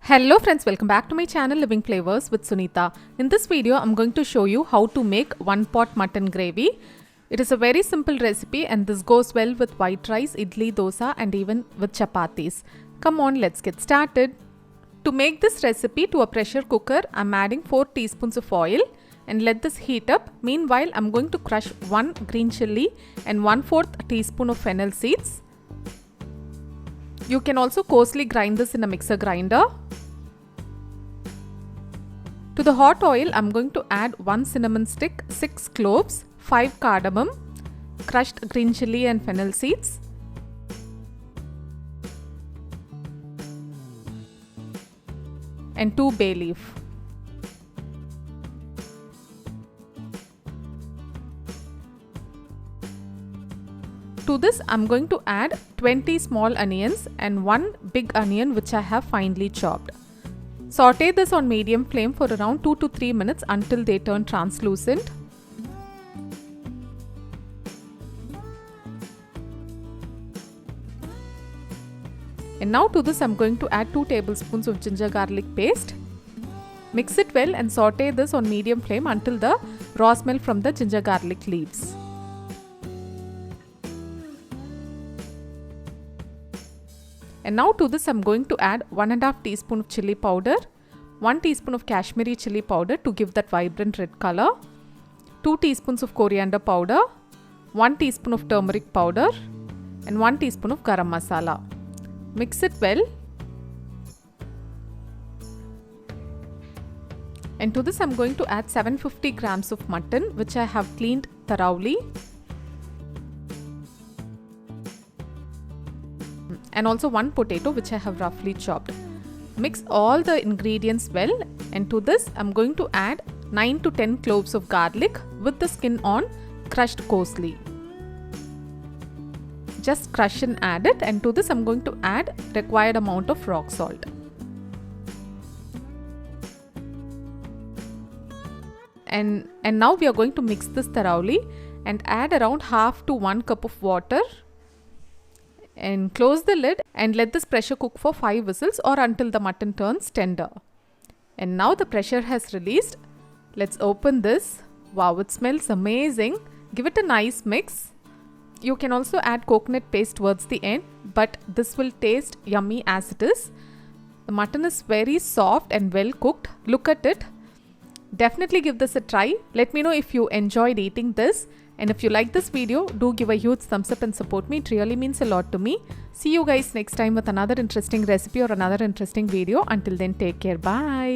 Hello friends, welcome back to my channel Living Flavors with Sunitha. In this video, I'm going to show you how to make one pot mutton gravy. It is a very simple recipe and this goes well with white rice, idli, dosa and even with chapatis. Come on, let's get started. To make this recipe to a pressure cooker, I'm adding 4 teaspoons of oil and let this heat up. Meanwhile, I'm going to crush 1 green chilli and 1/4 teaspoon of fennel seeds. You can also coarsely grind this in a mixer grinder. To the hot oil, I'm going to add 1 cinnamon stick, 6 cloves, 5 cardamom, crushed green chilli and fennel seeds, and 2 bay leaf. To this, I'm going to add 20 small onions and 1 big onion which I have finely chopped. Saute this on medium flame for around 2 to 3 minutes until they turn translucent. And now to this I'm going to add 2 tablespoons of ginger garlic paste. Mix it well and saute this on medium flame until the raw smell from the ginger garlic leaves. And now to this I'm going to add 1½ teaspoon of chilli powder, 1 teaspoon of Kashmiri chilli powder to give that vibrant red color, 2 teaspoons of coriander powder, 1 teaspoon of turmeric powder and 1 teaspoon of garam masala. Mix it well. And to this I'm going to add 750 grams of mutton which I have cleaned thoroughly. And also 1 potato which I have roughly chopped. Mix all the ingredients well, and to this I'm going to add 9 to 10 cloves of garlic with the skin on, crushed coarsely. Just crush and add it, and to this I'm going to add required amount of rock salt. And now we are going to mix this thoroughly and add around half to 1 cup of water. And close the lid and let this pressure cook for 5 whistles or until the mutton turns tender. And now the pressure has released. Let's open this. Wow, it smells amazing. Give it a nice mix. You can also add coconut paste towards the end, but this will taste yummy as it is. The mutton is very soft and well cooked. Look at it. Definitely give this a try. Let me know if you enjoyed eating this. And if you like this video, do give a huge thumbs up and support me. It really means a lot to me. See you guys next time with another interesting recipe or another interesting video. Until then, take care. Bye.